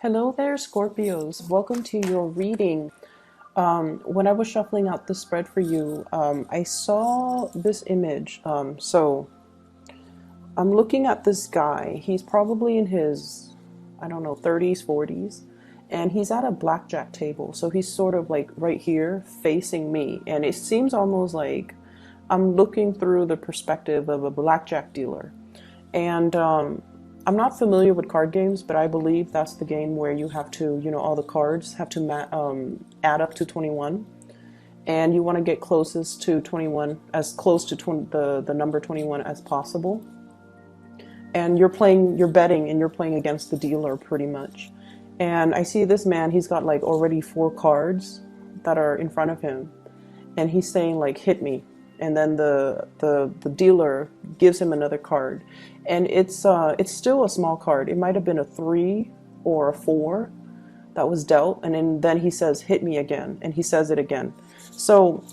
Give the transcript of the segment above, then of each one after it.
Hello there, Scorpios. Welcome to your reading. When I was shuffling out the spread for you, I saw this image. So I'm looking at this guy. He's probably in his, I don't know, 30s, 40s, and he's at a blackjack table. So he's sort of like right here facing me. And it seems almost like I'm looking through the perspective of a blackjack dealer. And I'm not familiar with card games, but I believe that's the game where you have to, all the cards have to add up to 21, and you want to get closest to 21, as close to the number 21 as possible. And you're betting, and you're playing against the dealer pretty much. And I see this man, he's got like already 4 cards that are in front of him, and he's saying like, hit me. And then the dealer gives him another card, and it's still a small card. It might have been a 3 or a 4 that was dealt, and then he says, hit me again, and he says it again. So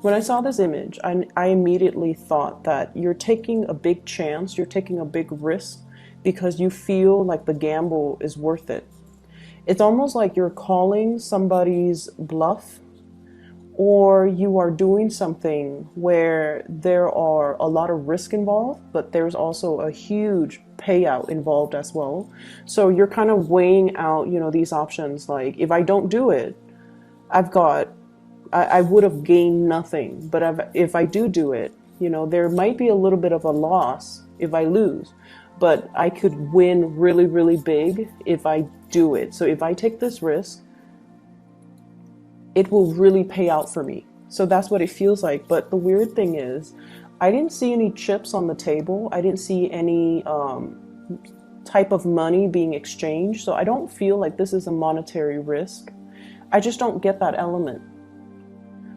when I saw this image, I immediately thought that you're taking a big chance, you're taking a big risk because you feel like the gamble is worth it. It's almost like you're calling somebody's bluff, or you are doing something where there are a lot of risk involved, but there's also a huge payout involved as well. So you're kind of weighing out, these options. Like, if I don't do it, I would have gained nothing. But if I do it, there might be a little bit of a loss if I lose, but I could win really, really big if I do it. So if I take this risk, it will really pay out for me. So that's what it feels like. But the weird thing is, I didn't see any chips on the table. I didn't see any type of money being exchanged. So I don't feel like this is a monetary risk. I just don't get that element.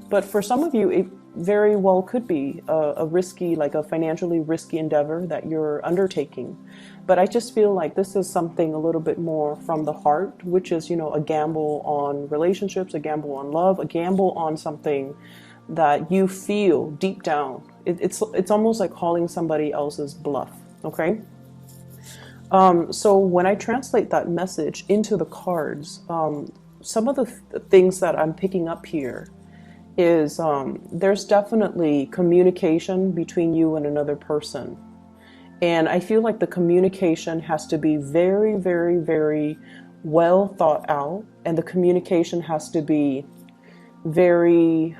But for some of you, it very well could be a risky, like a financially risky endeavor that you're undertaking. But I just feel like this is something a little bit more from the heart, which is, a gamble on relationships, a gamble on love, a gamble on something that you feel deep down. It's almost like calling somebody else's bluff, okay? So when I translate that message into the cards, some of the things that I'm picking up here is there's definitely communication between you and another person. And I feel like the communication has to be very, very, very well thought out. And the communication has to be very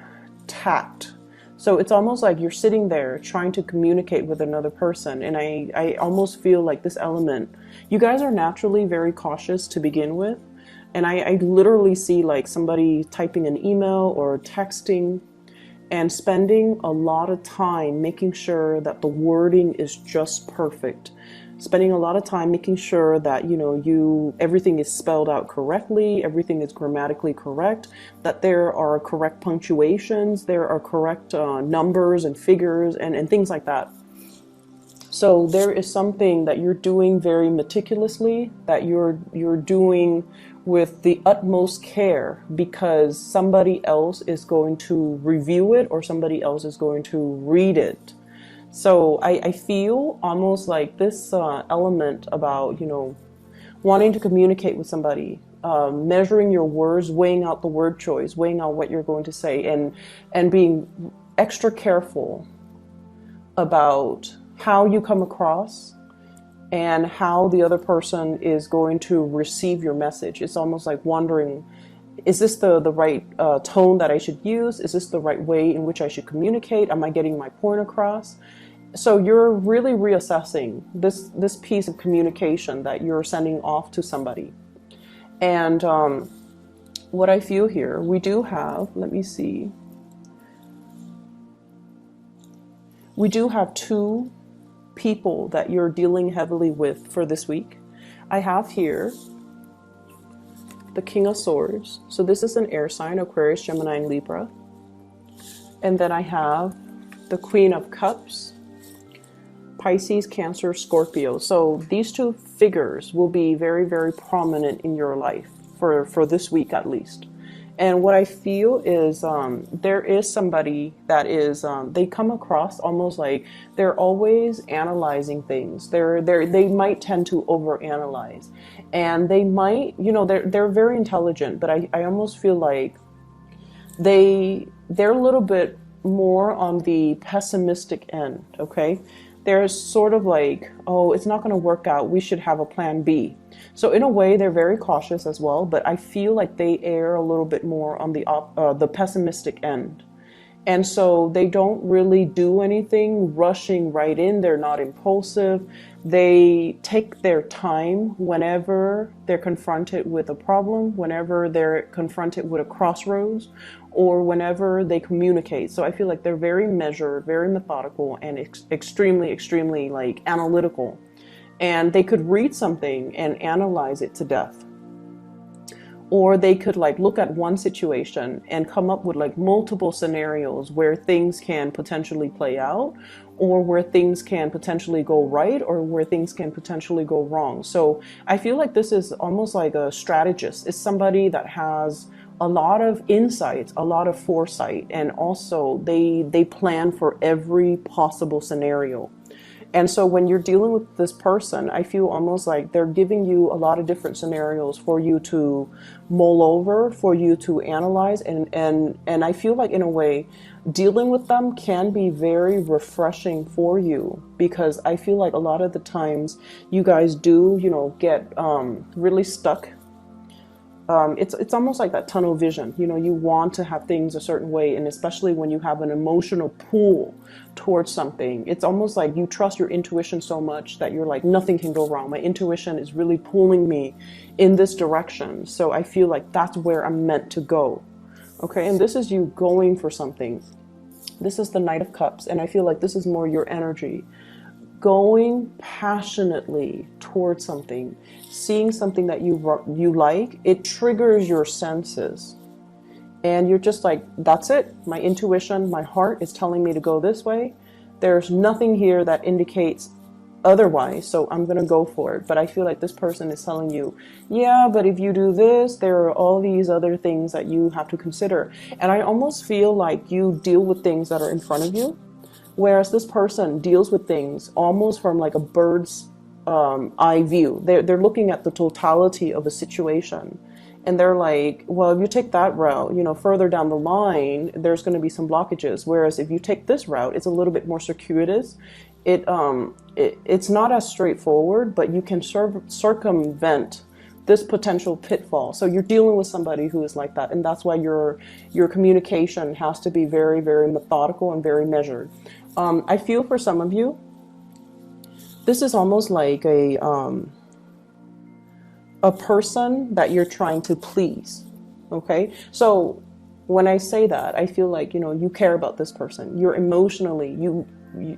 tact. So it's almost like you're sitting there trying to communicate with another person. And I almost feel like this element, you guys are naturally very cautious to begin with. And I literally see like somebody typing an email or texting and spending a lot of time making sure that the wording is just perfect. Spending a lot of time making sure that, everything is spelled out correctly, everything is grammatically correct, that there are correct punctuations, there are correct numbers and figures and things like that. So there is something that you're doing very meticulously, that you're doing with the utmost care, because somebody else is going to review it or somebody else is going to read it. So I feel almost like this element about, wanting to communicate with somebody, measuring your words, weighing out the word choice, weighing out what you're going to say, and being extra careful about how you come across and how the other person is going to receive your message. It's almost like wondering, is this the right tone that I should use? Is this the right way in which I should communicate? Am I getting my point across? So you're really reassessing this piece of communication that you're sending off to somebody. And what I feel here, we do have, let me see, we do have 2 people that you're dealing heavily with for this week. I have here the King of Swords. So this is an air sign, Aquarius, Gemini, and Libra. And then I have the Queen of Cups, Pisces, Cancer, Scorpio. So these 2 figures will be very, very prominent in your life for this week at least. And what I feel is there is somebody that is, they come across almost like they're always analyzing things. They might tend to overanalyze. And they might, they're very intelligent, but I almost feel like they're a little bit more on the pessimistic end, okay? They're sort of like, oh, it's not going to work out. We should have a plan B. So in a way, they're very cautious as well, but I feel like they err a little bit more on the pessimistic end. And so they don't really do anything rushing right in. They're not impulsive. They take their time whenever they're confronted with a problem, whenever they're confronted with a crossroads, or whenever they communicate. So I feel like they're very measured, very methodical, and extremely, extremely like analytical. And they could read something and analyze it to death. Or they could like look at one situation and come up with like multiple scenarios where things can potentially play out, or where things can potentially go right, or where things can potentially go wrong. So I feel like this is almost like a strategist. It's somebody that has a lot of insights, a lot of foresight, and also they plan for every possible scenario. And so when you're dealing with this person, I feel almost like they're giving you a lot of different scenarios for you to mull over, for you to analyze. And I feel like in a way, dealing with them can be very refreshing for you, because I feel like a lot of the times you guys do, get really stuck. It's almost like that tunnel vision. You want to have things a certain way, and especially when you have an emotional pull towards something, it's almost like you trust your intuition so much that you're like, nothing can go wrong. My intuition is really pulling me in this direction. So I feel like that's where I'm meant to go. Okay, and this is you going for something. This is the Knight of Cups, and I feel like this is more your energy. Going passionately towards something, seeing something that you like, it triggers your senses. And you're just like, that's it. My intuition, my heart is telling me to go this way. There's nothing here that indicates otherwise, so I'm going to go for it. But I feel like this person is telling you, yeah, but if you do this, there are all these other things that you have to consider. And I almost feel like you deal with things that are in front of you, whereas this person deals with things almost from like a bird's eye view. They're looking at the totality of a situation. And they're like, well, if you take that route, further down the line, there's going to be some blockages. Whereas if you take this route, it's a little bit more circuitous. It's not as straightforward, but you can circumvent this potential pitfall. So you're dealing with somebody who is like that. And that's why your communication has to be very, very methodical and very measured. I feel for some of you, this is almost like a person that you're trying to please. Okay, so when I say that, I feel like you care about this person. You're emotionally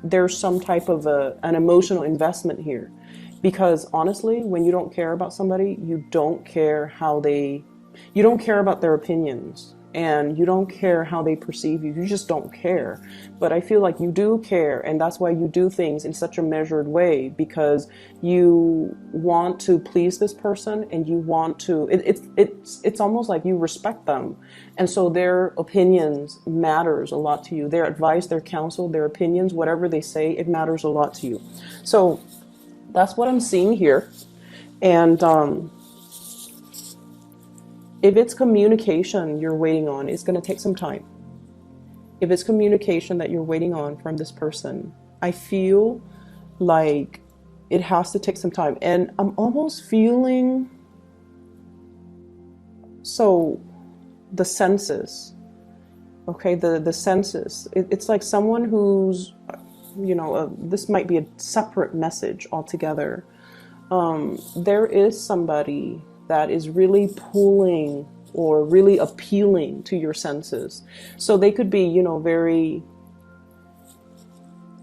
there's some type of an emotional investment here, because honestly, when you don't care about somebody, you don't care about their opinions, and you don't care how they perceive you. You just don't care. But I feel like you do care, and that's why you do things in such a measured way, because you want to please this person, and you want to, it's almost like you respect them. And so their opinions matters a lot to you. Their advice, their counsel, their opinions, whatever they say, it matters a lot to you. So that's what I'm seeing here. And if it's communication you're waiting on, it's going to take some time. If it's communication that you're waiting on from this person, I feel like it has to take some time. And I'm almost feeling, so the senses, okay, the senses, it's like someone who's, this might be a separate message altogether. There is somebody that is really pulling or really appealing to your senses. So they could be, very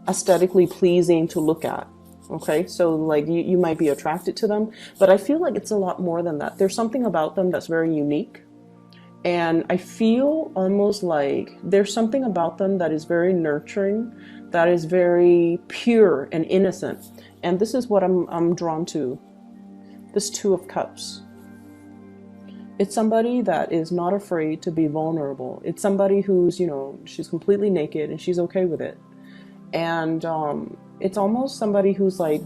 aesthetically pleasing to look at. Okay, so like you might be attracted to them, but I feel like it's a lot more than that. There's something about them that's very unique. And I feel almost like there's something about them that is very nurturing, that is very pure and innocent. And this is what I'm drawn to. This Two of Cups. It's somebody that is not afraid to be vulnerable. It's somebody who's, she's completely naked and she's okay with it. And it's almost somebody who's like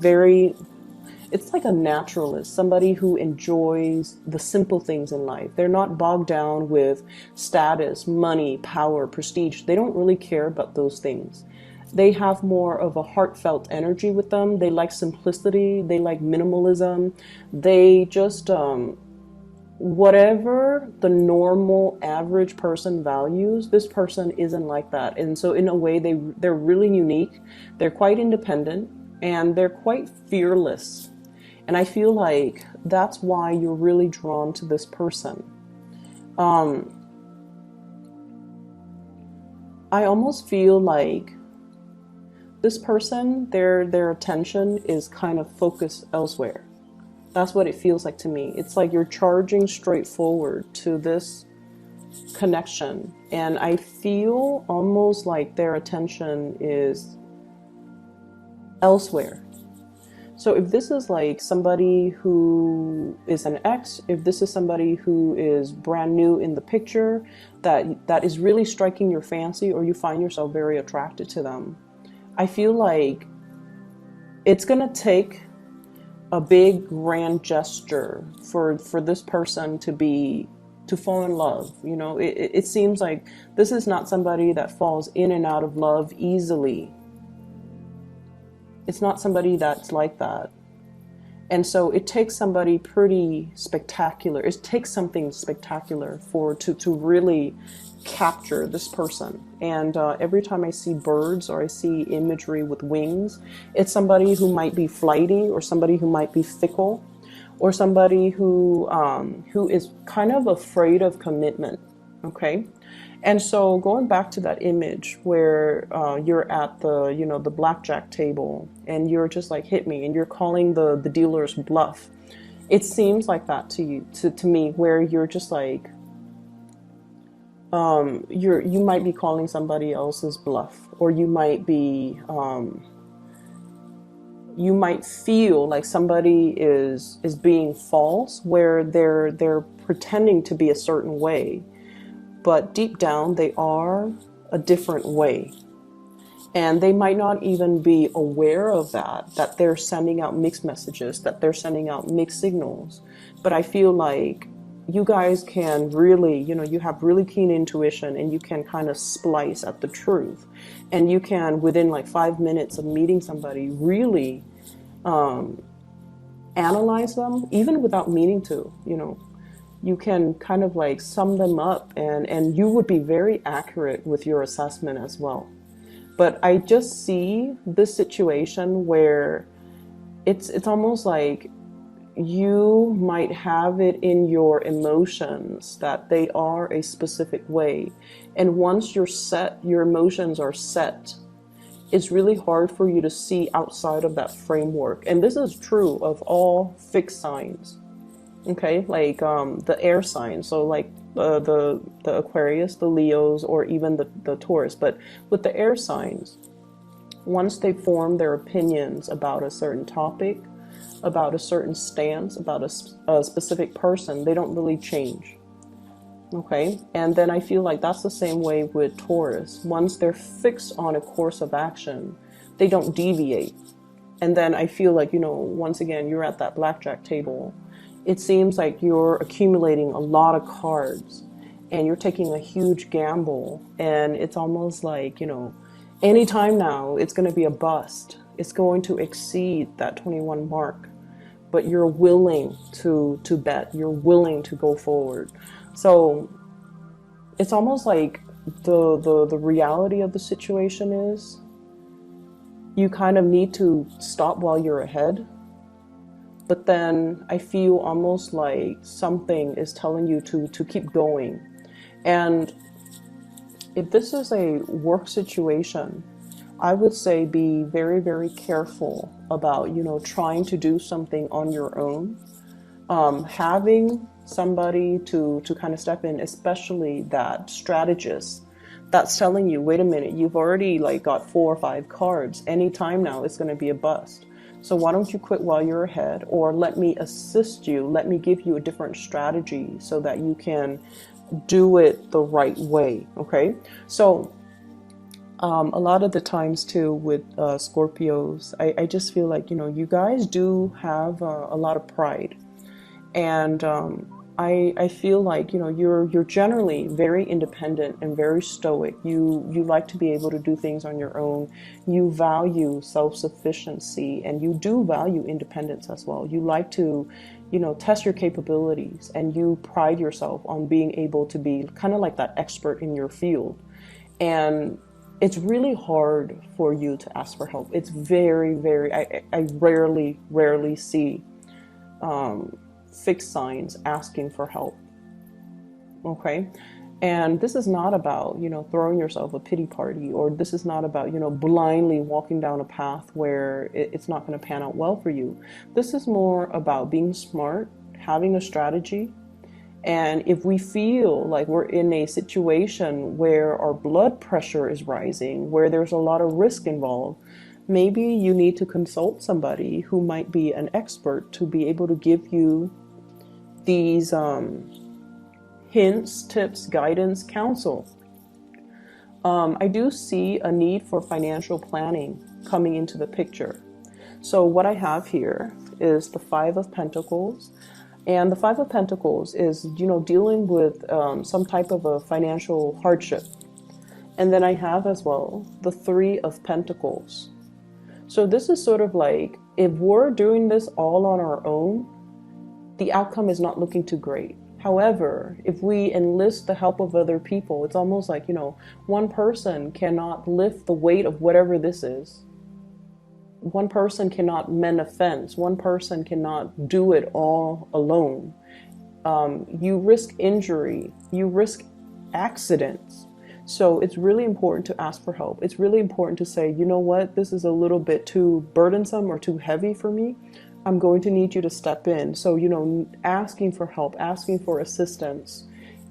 it's like a naturalist, somebody who enjoys the simple things in life. They're not bogged down with status, money, power, prestige. They don't really care about those things. They have more of a heartfelt energy with them. They like simplicity. They like minimalism. They just, whatever the normal average person values, this person isn't like that. And so in a way, they're really unique. They're quite independent and they're quite fearless. And I feel like that's why you're really drawn to this person. I almost feel like this person, their attention is kind of focused elsewhere. That's what it feels like to me. It's like you're charging straight forward to this connection. And I feel almost like their attention is elsewhere. So if this is like somebody who is an ex, if this is somebody who is brand new in the picture, that is really striking your fancy, or you find yourself very attracted to them, I feel like it's going to take a big grand gesture for this person to fall in love. It seems like this is not somebody that falls in and out of love easily. It's not somebody that's like that. And so it takes somebody pretty spectacular. It takes something spectacular to really capture this person. And every time I see birds or I see imagery with wings, it's somebody who might be flighty, or somebody who might be fickle, or somebody who is kind of afraid of commitment. Okay. And so going back to that image where you're at the blackjack table and you're just like, hit me, and you're calling the dealer's bluff. It seems like that to you, to me, where you're just like, you might be calling somebody else's bluff, or you might be, you might feel like somebody is being false, where they're pretending to be a certain way, but deep down they are a different way. And they might not even be aware of that they're sending out mixed messages, that they're sending out mixed signals. But I feel like you guys can really, you have really keen intuition, and you can kind of splice at the truth. And you can, within like 5 minutes of meeting somebody, really analyze them, even without meaning to. You can kind of like sum them up, and you would be very accurate with your assessment as well. But I just see this situation where it's almost like you might have it in your emotions that they are a specific way. And once you're set, your emotions are set, it's really hard for you to see outside of that framework. And this is true of all fixed signs. Okay, like the air signs, so like the Aquarius, the Leos, or even the Taurus. But with the air signs, once they form their opinions about a certain topic, about a certain stance, about a specific person, they don't really change. Okay, and then I feel like that's the same way with Taurus. Once they're fixed on a course of action, they don't deviate. And then I feel like, once again, you're at that blackjack table. It seems like you're accumulating a lot of cards and you're taking a huge gamble, and it's almost like, anytime now it's going to be a bust. It's going to exceed that 21 mark, but you're willing to bet, you're willing to go forward. So it's almost like the reality of the situation is you kind of need to stop while you're ahead. But then I feel almost like something is telling you to keep going. And if this is a work situation, I would say be very, very careful about, trying to do something on your own. Having somebody to kind of step in, especially that strategist that's telling you, wait a minute, you've already like got 4 or 5 cards. Anytime now it's going to be a bust. So why don't you quit while you're ahead, or let me assist you, let me give you a different strategy so that you can do it the right way. Okay, so a lot of the times too with Scorpios, I just feel like, you guys do have a lot of pride. And I feel like, you're generally very independent and very stoic. You like to be able to do things on your own. You value self-sufficiency, and you do value independence as well. You like to, test your capabilities, and you pride yourself on being able to be kind of like that expert in your field. And it's really hard for you to ask for help. It's very, very, I rarely see fixed signs asking for help. Okay. And this is not about, throwing yourself a pity party, or this is not about, blindly walking down a path where it's not going to pan out well for you. This is more about being smart, having a strategy. And if we feel like we're in a situation where our blood pressure is rising, where there's a lot of risk involved, maybe you need to consult somebody who might be an expert to be able to give you these hints, tips, guidance, counsel. I do see a need for financial planning coming into the picture. So what I have here is the Five of Pentacles. And the Five of Pentacles is, dealing with some type of a financial hardship. And then I have as well the Three of Pentacles. So this is sort of like, if we're doing this all on our own, the outcome is not looking too great. However, if we enlist the help of other people, it's almost like, one person cannot lift the weight of whatever this is. One person cannot mend a fence. One person cannot do it all alone. You risk injury. You risk accidents. So it's really important to ask for help. It's really important to say, you know what, this is a little bit too burdensome or too heavy for me. I'm going to need you to step in. So, asking for help, asking for assistance.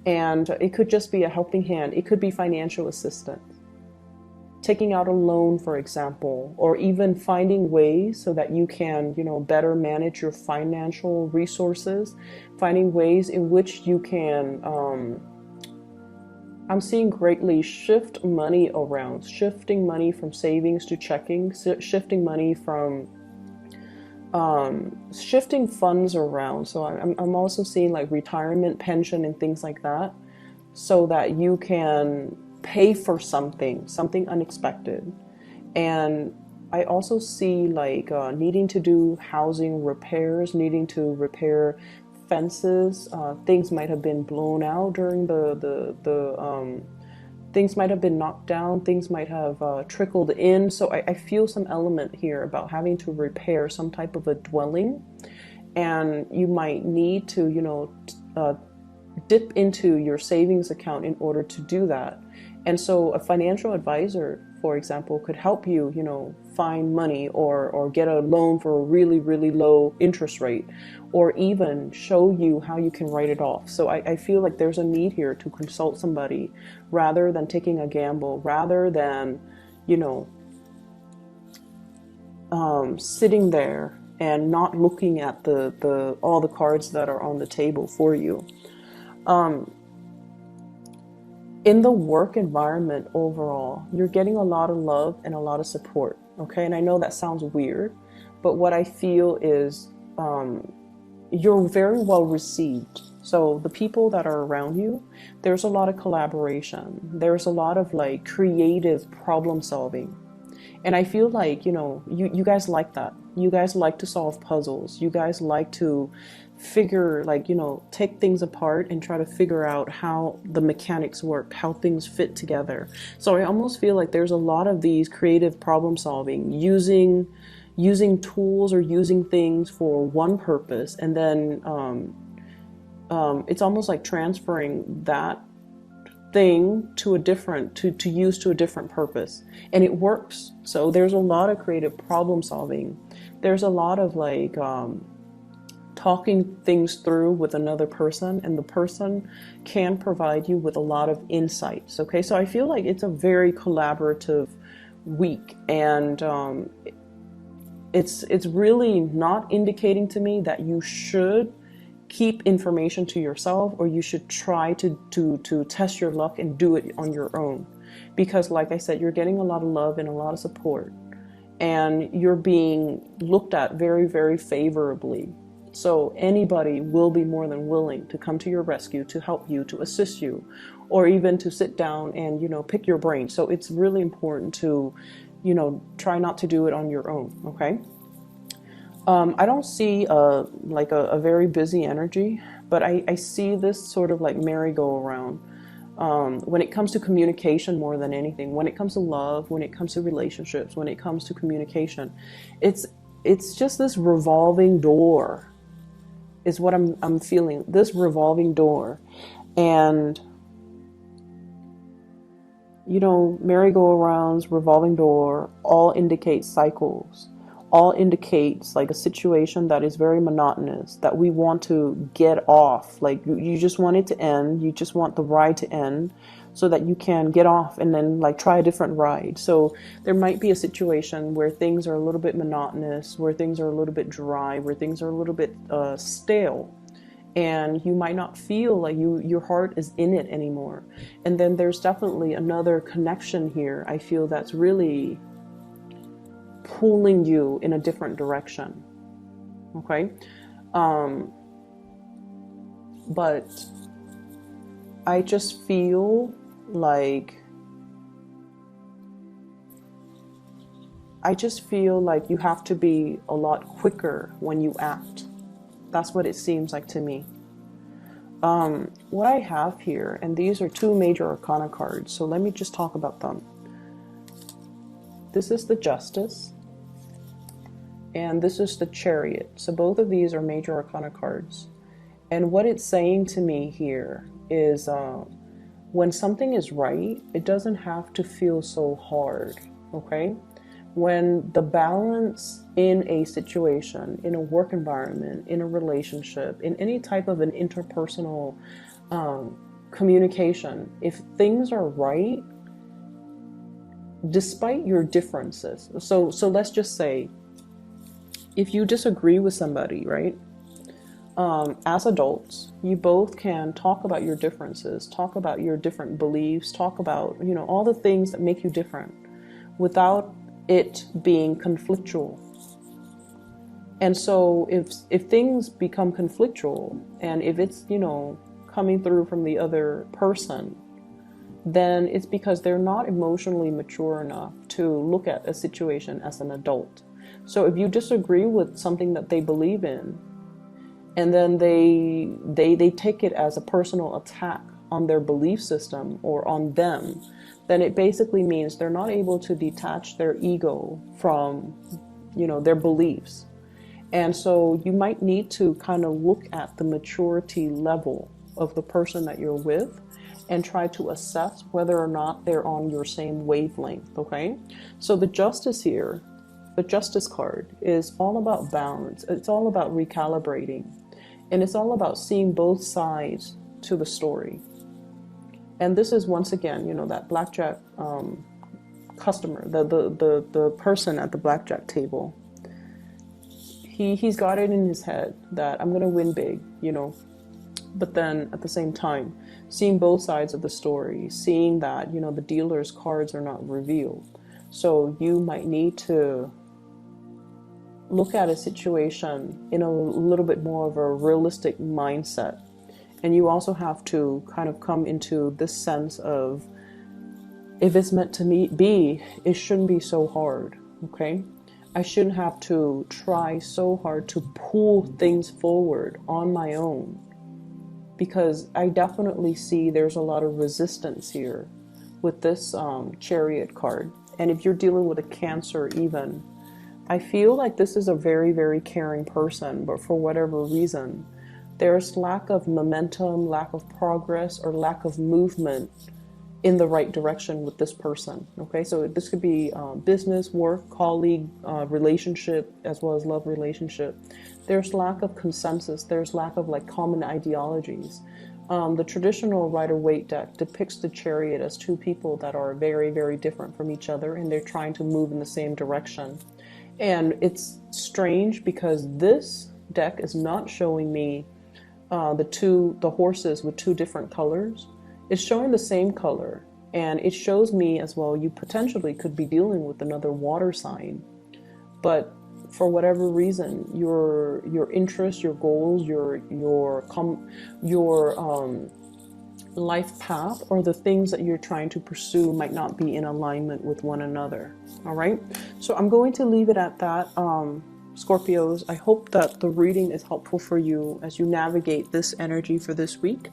And it could just be a helping hand. It could be financial assistance. Taking out a loan, for example, or even finding ways so that you can, better manage your financial resources, finding ways in which you can, I'm seeing greatly shift money around, shifting money from savings to checking, shifting money from, shifting funds around. So I'm also seeing like retirement, pension, and things like that, so that you can pay for something unexpected. And I also see like needing to do housing repairs, needing to repair fences. Things might have been blown out during the things might have been knocked down, things might have trickled in. So I feel some element here about having to repair some type of a dwelling, and you might need to, dip into your savings account in order to do that. And so a financial advisor, for example, could help you, find money or get a loan for a really, really low interest rate, or even show you how you can write it off. So I feel like there's a need here to consult somebody rather than taking a gamble, rather than, sitting there and not looking at the all the cards that are on the table for you. In the work environment overall, you're getting a lot of love and a lot of support. Okay, and I know that sounds weird, but what I feel is you're very well received. So the people that are around you, there's a lot of collaboration. There's a lot of like creative problem solving. And I feel like, you guys like that. You guys like to solve puzzles. You guys like to figure, like, take things apart and try to figure out how the mechanics work, how things fit together. So I almost feel like there's a lot of these creative problem solving, using tools or using things for one purpose, and then it's almost like transferring that thing to a different, to use to a different purpose, and it works. So there's a lot of creative problem solving. There's a lot of like talking things through with another person, and the person can provide you with a lot of insights. Okay, so I feel like it's a very collaborative week, and it's really not indicating to me that you should keep information to yourself, or you should try to test your luck and do it on your own. Because like I said, you're getting a lot of love and a lot of support, and you're being looked at very, very favorably. So anybody will be more than willing to come to your rescue, to help you, to assist you, or even to sit down and, pick your brain. So it's really important to, try not to do it on your own, okay? I don't see like a very busy energy, but I see this sort of like merry-go-round. When it comes to communication more than anything, when it comes to love, when it comes to relationships, when it comes to communication, it's just this revolving door is what I'm feeling, this revolving door. And merry-go-rounds, revolving door, all indicate cycles, all indicates like a situation that is very monotonous, that we want to get off. Like you just want it to end, you just want the ride to end so that you can get off and then like try a different ride. So there might be a situation where things are a little bit monotonous, where things are a little bit dry, where things are a little bit stale, and you might not feel like your heart is in it anymore. And then there's definitely another connection here, I feel, that's really pulling you in a different direction. Okay. But I just feel like you have to be a lot quicker when you act. That's what it seems like to me. What I have here, and these are two major arcana cards, so let me just talk about them. This is the Justice, and this is the Chariot. So both of these are major arcana cards. And what it's saying to me here is when something is right, it doesn't have to feel so hard, okay? When the balance in a situation, in a work environment, in a relationship, in any type of an interpersonal communication, if things are right, despite your differences. So let's just say, if you disagree with somebody, right? As adults, you both can talk about your differences, talk about your different beliefs, talk about, all the things that make you different without it being conflictual. And so if things become conflictual, and if it's, coming through from the other person, then it's because they're not emotionally mature enough to look at a situation as an adult. So if you disagree with something that they believe in, and then they take it as a personal attack on their belief system or on them, then it basically means they're not able to detach their ego from, their beliefs. And so you might need to kind of look at the maturity level of the person that you're with and try to assess whether or not they're on your same wavelength, okay? So the Justice here, the Justice card, is all about balance. It's all about recalibrating. And it's all about seeing both sides to the story. And this is, once again, that blackjack customer, the person at the blackjack table. He's got it in his head that I'm going to win big, But then at the same time, seeing both sides of the story, seeing that, the dealer's cards are not revealed. So you might need to look at a situation in a little bit more of a realistic mindset. And you also have to kind of come into this sense of, if it's meant to be, it shouldn't be so hard, okay? I shouldn't have to try so hard to pull things forward on my own, because I definitely see there's a lot of resistance here with this Chariot card. And if you're dealing with a Cancer even, I feel like this is a very, very caring person, but for whatever reason, there's lack of momentum, lack of progress, or lack of movement in the right direction with this person. Okay, so this could be business, work, colleague, relationship, as well as love relationship. There's lack of consensus. There's lack of like common ideologies. The traditional Rider-Waite deck depicts the Chariot as two people that are very, very different from each other, and they're trying to move in the same direction. And it's strange because this deck is not showing me the horses with two different colors. It's showing the same color, and it shows me as well you potentially could be dealing with another water sign. But for whatever reason, your interests, your goals, your life path, or the things that you're trying to pursue might not be in alignment with one another. All right, so I'm going to leave it at that. Scorpios, I hope that the reading is helpful for you as you navigate this energy for this week.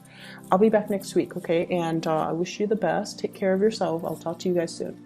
I'll be back next week, okay? And I wish you the best. Take care of yourself. I'll talk to you guys soon.